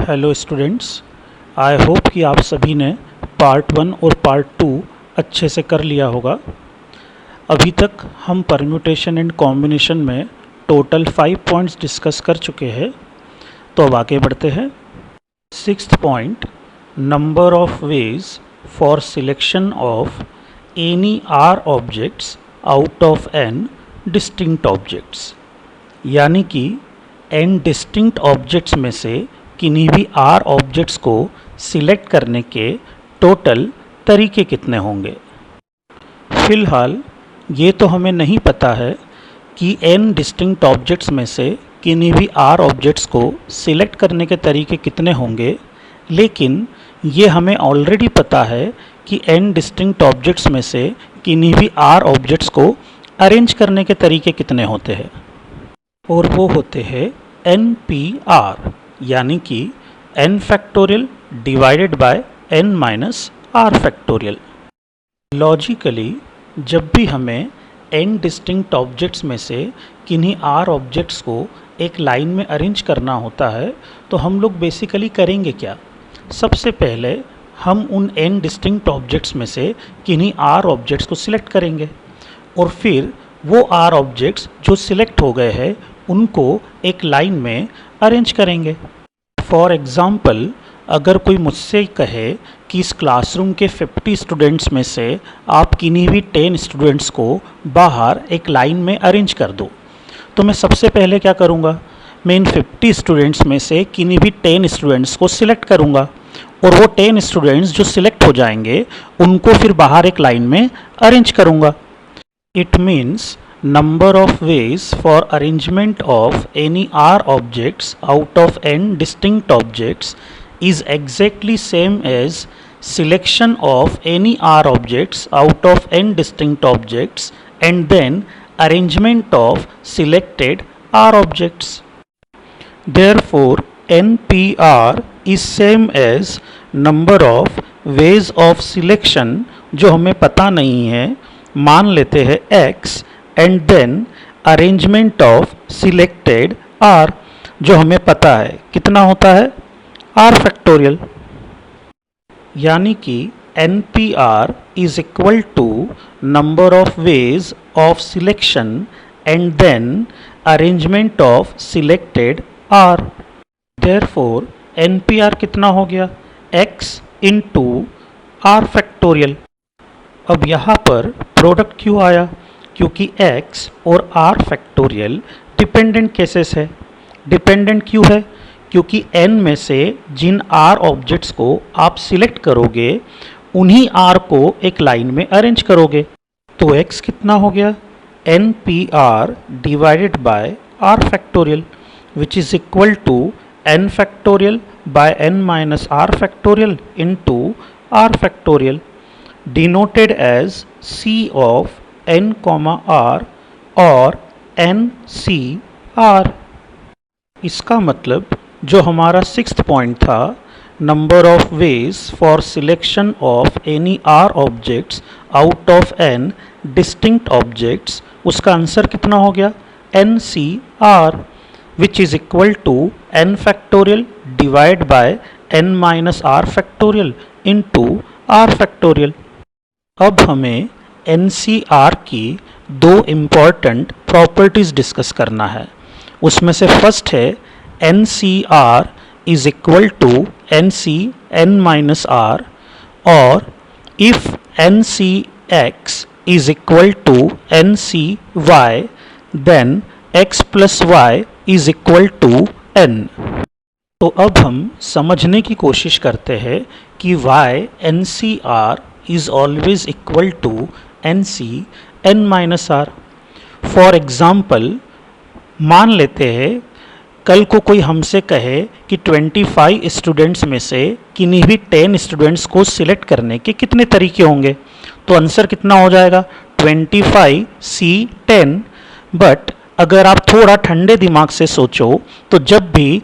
Hello students, I hope कि आप सभी ने पार्ट 1 और पार्ट 2 अच्छे से कर लिया होगा। अभी तक हम परम्यूटेशन एंड कॉम्बिनेशन में टोटल 5 पॉइंट्स डिस्कस कर चुके हैं। तो अब आगे बढ़ते हैं। 6th point, number of ways for selection of any r objects out of n distinct objects, यानी कि एन डिस्टिंक्ट ऑब्जेक्ट्स में से किन्हीं भी आर ऑब्जेक्ट्स को सिलेक्ट करने के टोटल तरीके कितने होंगे। फ़िलहाल ये तो हमें नहीं पता है कि एन डिस्टिंक्ट ऑब्जेक्ट्स में से किन्हीं भी आर ऑब्जेक्ट्स को सिलेक्ट करने के तरीके कितने होंगे, लेकिन ये हमें ऑलरेडी पता है कि एन डिस्टिंक्ट ऑब्जेक्ट्स में से किन्हीं भी आर ऑब्जेक्ट्स को अरेंज करने के तरीके कितने होते हैं, और वो होते हैं NP-R, यानी कि n factorial divided by n minus r factorial. Logically जब भी हमें n डिस्टिंक्ट ऑब्जेक्ट्स में से किन्हीं r ऑब्जेक्ट्स को एक लाइन में अरेंज करना होता है, तो हम लोग बेसिकली करेंगे क्या। सबसे पहले हम उन n डिस्टिंक्ट ऑब्जेक्ट्स में से किन्हीं r ऑब्जेक्ट्स को सिलेक्ट करेंगे और फिर वो r ऑब्जेक्ट्स जो सिलेक्ट हो गए हैं उनको एक लाइन में अरेंज करेंगे। फॉर एग्ज़ाम्पल, अगर कोई मुझसे कहे कि इस क्लासरूम के 50 स्टूडेंट्स में से आप किन्हीं भी 10 स्टूडेंट्स को बाहर एक लाइन में अरेंज कर दो, तो मैं सबसे पहले क्या करूँगा, मैं इन 50 स्टूडेंट्स में से किन्हीं भी 10 स्टूडेंट्स को सिलेक्ट करूँगा और वो 10 स्टूडेंट्स जो सिलेक्ट हो जाएंगे उनको फिर बाहर एक लाइन में अरेंज करूँगा। It means number of ways for arrangement of any R objects out of n distinct objects is exactly same as selection of any R objects out of n distinct objects and then arrangement of selected R objects. Therefore, NP-R is same as number of ways of selection जो हमें पता नहीं है, मान लेते हैं x, and then arrangement of selected r जो हमें पता है कितना होता है आर फैक्टोरियल, यानी कि NP-R is equal to number of ways of selection and then arrangement of selected r. Therefore NP-R कितना हो गया x इंटू आर फैक्टोरियल। अब यहाँ पर प्रोडक्ट क्यों आया, क्योंकि x और r फैक्टोरियल डिपेंडेंट केसेस है। डिपेंडेंट क्यों है, क्योंकि n में से जिन r ऑब्जेक्ट्स को आप सिलेक्ट करोगे उन्हीं r को एक लाइन में अरेंज करोगे। तो x कितना हो गया NP-R divided by r factorial which is equal to n factorial by n minus r factorial into r factorial, denoted as C of n, r और NC-R। इसका मतलब जो हमारा 6th पॉइंट था, number of ways for selection of any r objects out of n distinct objects, उसका answer कितना हो गया NC-R which is equal to n factorial divide by n minus r factorial into r factorial. अब हमें NC-R की दो important properties discuss करना है। उसमें से फर्स्ट है NC-R is equal to NC(n minus R) और if NC(x) is equal to NC(y) then x plus y is equal to n। तो अब हम समझने की कोशिश करते हैं कि y NC-R is always equal to NC(n minus R). For example, मान लेते हैं कल को कोई हमसे कहे कि 25 स्टूडेंट्स में से किन्हीं भी 10 स्टूडेंट्स को सिलेक्ट करने के कितने तरीके होंगे, तो आंसर कितना हो जाएगा 25C10। बट अगर आप थोड़ा ठंडे दिमाग से सोचो तो जब भी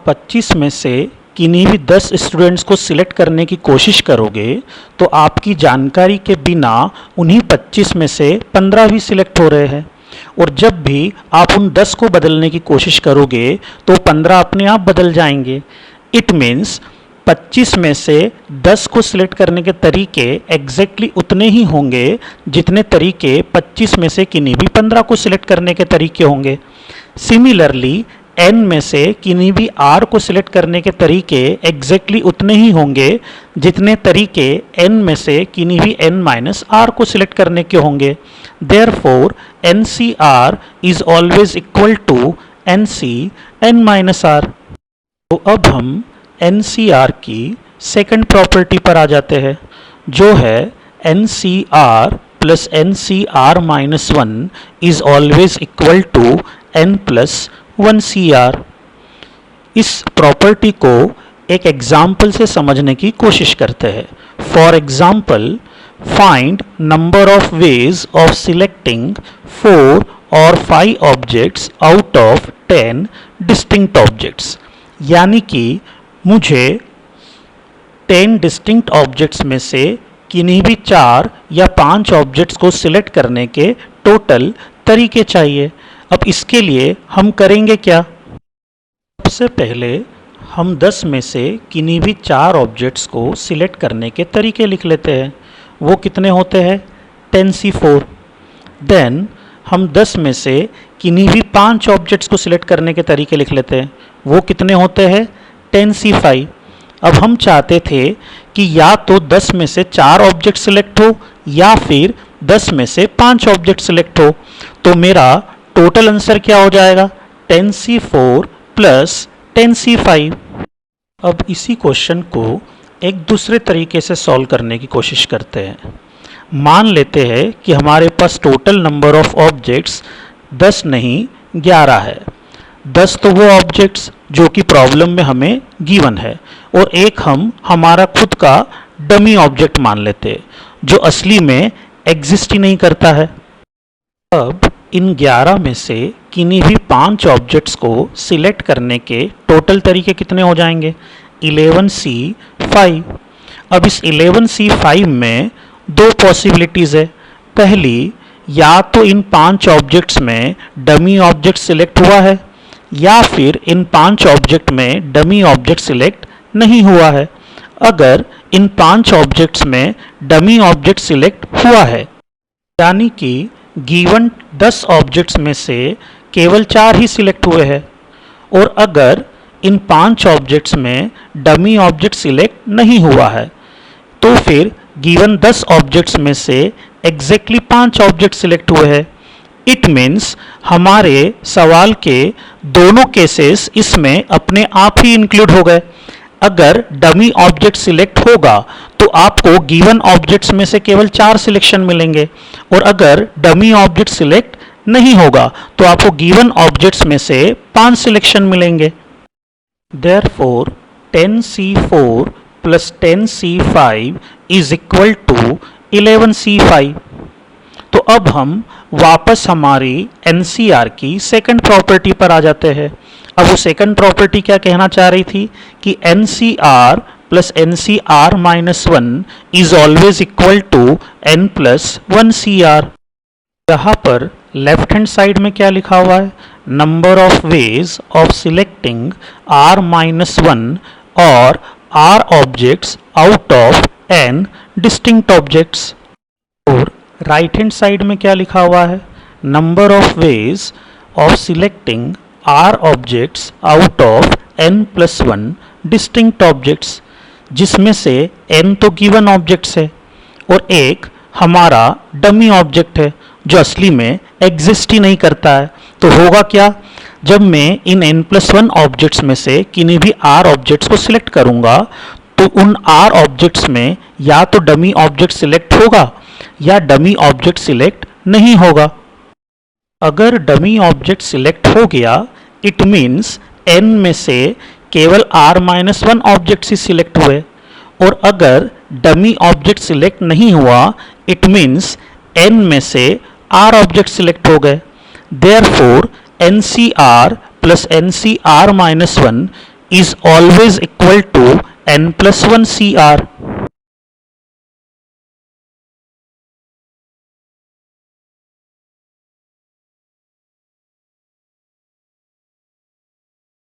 25 में से किन्हीं भी 10 स्टूडेंट्स को सिलेक्ट करने की कोशिश करोगे तो आपकी जानकारी के बिना उन्हीं 25 में से 15 भी सिलेक्ट हो रहे हैं, और जब भी आप उन 10 को बदलने की कोशिश करोगे तो 15 अपने आप बदल जाएंगे। इट मीन्स 25 में से 10 को सिलेक्ट करने के तरीके एग्जैक्टली उतने ही होंगे जितने तरीके 25 में से किन्हीं भी 15 को सिलेक्ट करने के तरीके होंगे। सिमिलरली n में से किन्हीं भी r को सिलेक्ट करने के तरीके एग्जैक्टली उतने ही होंगे जितने तरीके n में से किन्हीं भी n माइनस r को सिलेक्ट करने के होंगे। Therefore NCR is always equal to NC n minus r। तो अब हम NCR की सेकंड प्रॉपर्टी पर आ जाते हैं, जो है NCR plus NCR minus 1 is always equal to n plus 1 CR। इस प्रॉपर्टी को एक एग्जाम्पल से समझने की कोशिश करते हैं। For example, find number of ways of selecting 4 और 5 objects out of 10 distinct objects. यानी कि मुझे 10 डिस्टिंक्ट ऑब्जेक्ट्स में से किन्हीं भी 4 या 5 ऑब्जेक्ट्स को सिलेक्ट करने के टोटल तरीके चाहिए। अब इसके लिए हम करेंगे क्या? सबसे पहले हम 10 में से किन्हीं भी 4 ऑब्जेक्ट्स को सिलेक्ट करने के तरीके लिख लेते हैं। वो कितने होते हैं? 10C4। देन हम 10 में से किन्हीं भी 5 ऑब्जेक्ट्स को सिलेक्ट करने के तरीके लिख लेते हैं। वो कितने होते हैं? 10C5। अब हम चाहते थे कि या तो 10 में से 4 ऑब्जेक्ट सिलेक्ट हो या फिर 10 में से 5 ऑब्जेक्ट सिलेक्ट हो। तो मेरा टोटल आंसर क्या हो जाएगा? 10C4 plus 10C5। अब इसी क्वेश्चन को एक दूसरे तरीके से सॉल्व करने की कोशिश करते हैं। मान लेते हैं कि हमारे पास टोटल नंबर ऑफ ऑब्जेक्ट्स 10 नहीं 11 है। 10 तो वो ऑब्जेक्ट्स जो कि प्रॉब्लम में हमें गिवन है, और एक हम हमारा खुद का डमी ऑब्जेक्ट मान लेते हैं जो असली में एग्जिस्ट ही नहीं करता है। अब इन 11 में से किन्हीं भी 5 ऑब्जेक्ट्स को सिलेक्ट करने के टोटल तरीके कितने हो जाएंगे? 11C5। अब इस 11C5 में 2 पॉसिबिलिटीज़ है। पहली, या तो इन 5 ऑब्जेक्ट्स में डमी ऑब्जेक्ट सिलेक्ट हुआ है या फिर इन 5 ऑब्जेक्ट में डमी ऑब्जेक्ट सिलेक्ट नहीं हुआ है। अगर इन 5 ऑब्जेक्ट्स में डमी ऑब्जेक्ट सिलेक्ट हुआ है, यानी कि गिवन 10 ऑब्जेक्ट्स में से केवल 4 ही सिलेक्ट हुए हैं, और अगर इन 5 ऑब्जेक्ट्स में डमी ऑब्जेक्ट सिलेक्ट नहीं हुआ है, तो फिर गिवन 10 ऑब्जेक्ट्स में से एग्जैक्टली 5 ऑब्जेक्ट सिलेक्ट हुए हैं। इट मीन्स हमारे सवाल के दोनों केसेस इसमें अपने आप ही इंक्लूड हो गए। अगर डमी ऑब्जेक्ट सिलेक्ट होगा तो आपको गिवन ऑब्जेक्ट्स में से केवल 4 सिलेक्शन मिलेंगे, और अगर डमी ऑब्जेक्ट सिलेक्ट नहीं होगा तो आपको गिवन ऑब्जेक्ट्स में से 5 सिलेक्शन मिलेंगे। Therefore 10C4 plus 10C5 is equal to 11C5। तो अब हम वापस हमारी NCR की सेकंड प्रॉपर्टी पर आ जाते हैं। अब वो सेकंड प्रॉपर्टी क्या कहना चाह रही थी कि NCR plus NCR minus 1 is always equal to n plus 1 CR। यहाँ पर लेफ्ट हैंड साइड में क्या लिखा हुआ है? Number of ways of selecting R minus 1 और R objects out of n distinct objects. और राइट हैंड साइड में क्या लिखा हुआ है? Number of ways of selecting R objects out of n plus 1 distinct objects, जिसमें से n तो गिवन ऑब्जेक्ट्स है और एक हमारा डमी ऑब्जेक्ट है जो असली में एग्जिस्ट ही नहीं करता है। तो होगा क्या? जब मैं इन n प्लस 1 ऑब्जेक्ट्स में से किन्हीं भी R ऑब्जेक्ट्स को सिलेक्ट करूंगा तो उन R ऑब्जेक्ट्स में या तो डमी ऑब्जेक्ट सिलेक्ट होगा या डमी ऑब्जेक्ट सिलेक्ट नहीं होगा। अगर डमी ऑब्जेक्ट सिलेक्ट हो गया, इट मीन्स n में से केवल R-1 ऑब्जेक्ट ही सिलेक्ट हुए, और अगर डमी ऑब्जेक्ट सिलेक्ट नहीं हुआ, इट मीन्स n में से R ऑब्जेक्ट सिलेक्ट हो गए। Therefore NCR plus NCR-1 is always equal to n plus 1 CR।